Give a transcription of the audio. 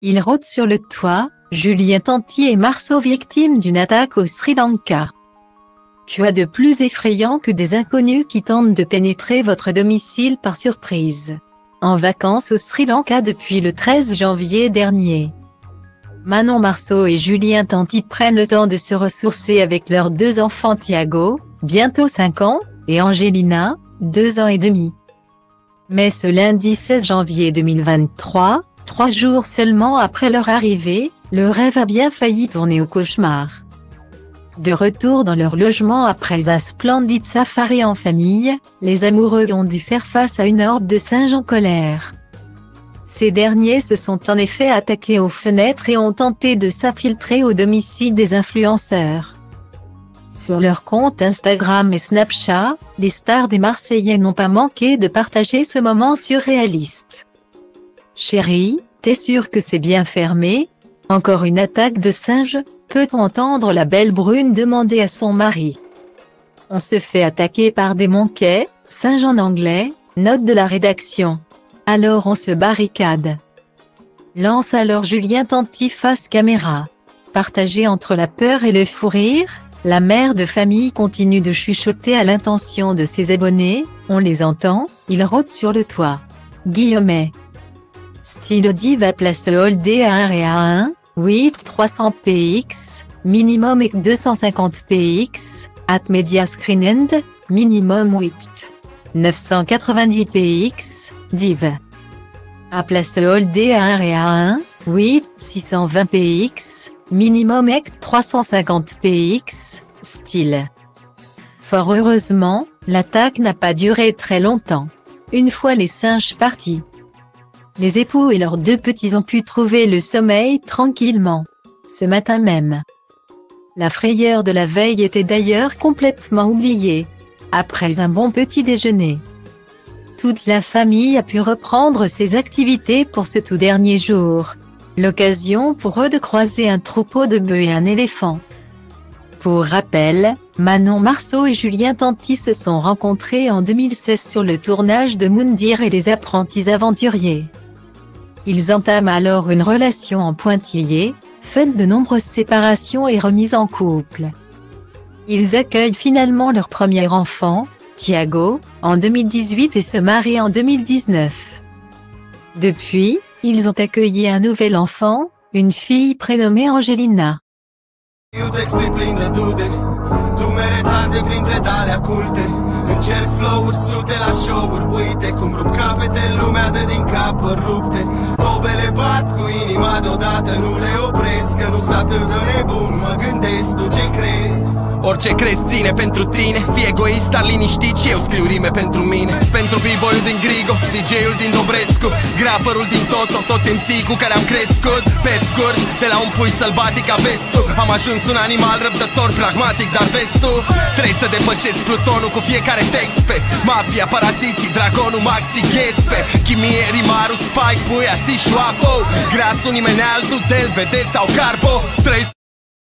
Ils rôdent sur le toit, Julien Tanti et Marceau victimes d'une attaque au Sri Lanka. Quoi de plus effrayant que des inconnus qui tentent de pénétrer votre domicile par surprise? En vacances au Sri Lanka depuis le 13 janvier dernier. Manon Marceau et Julien Tanti prennent le temps de se ressourcer avec leurs deux enfants Thiago, bientôt 5 ans, et Angelina, 2 ans et demi. Mais ce lundi 16 janvier 2023, 3 jours seulement après leur arrivée, le rêve a bien failli tourner au cauchemar. De retour dans leur logement après un splendide safari en famille, les amoureux ont dû faire face à une horde de singes en colère. Ces derniers se sont en effet attaqués aux fenêtres et ont tenté de s'infiltrer au domicile des influenceurs. Sur leurs comptes Instagram et Snapchat, les stars des Marseillais n'ont pas manqué de partager ce moment surréaliste. « Chérie, t'es sûre que c'est bien fermé? Encore une attaque de singes ?» peut-on entendre la belle brune demander à son mari. On se fait attaquer par des monkeys, singes en anglais, note de la rédaction. Alors on se barricade. Lance alors Julien Tanti face caméra. Partagé entre la peur et le fou rire, la mère de famille continue de chuchoter à l'intention de ses abonnés, on les entend, ils rôdent sur le toit. Guillemets. Style diva place Holdé à 1 et à 1. 8 300 px, minimum et 250 px, at media screen end, minimum 8 990 px, div. À place Holdé à 1 et à 1, 8 620 px, minimum et 350 px, style. Fort heureusement, l'attaque n'a pas duré très longtemps. Une fois les singes partis, les époux et leurs 2 petits ont pu trouver le sommeil tranquillement. Ce matin même. La frayeur de la veille était d'ailleurs complètement oubliée. Après un bon petit déjeuner, toute la famille a pu reprendre ses activités pour ce tout dernier jour. L'occasion pour eux de croiser un troupeau de bœufs et un éléphant. Pour rappel, Manon Marceau et Julien Tanti se sont rencontrés en 2016 sur le tournage de Moundir et les apprentis aventuriers. Ils entament alors une relation en pointillé, faite de nombreuses séparations et remises en couple. Ils accueillent finalement leur premier enfant, Thiago, en 2018 et se marient en 2019. Depuis, ils ont accueilli un nouvel enfant, une fille prénommée Angelina. Încerc flow-uri sute la show-uri, uite cum rup capete, lumea dă din capăt rupte. Tobele bat cu inima deodată, nu le opresc, că nu-s atât de nebun, mă gândesc, tu ce crezi? Orice crezi ține pentru tine, fii egoist, dar liniștit și eu scriu rime pentru mine. Pentru b-boy-ul din Grigo, DJ-ul din Dobrescu, graferul din Toto, toți MC cu care am crescut. Pe scurt, de la un pui sălbatic a vestul, am ajuns un animal răbdător, pragmatic, dar vestul. Trebuie să depășesc plutonul cu fiecare text pe mafia, paraziții, dragonul, maxi, ghespe chimie, rimarul, spike, puia, si, șoapo. Grasul nimeni altul, del, vede sau carbo.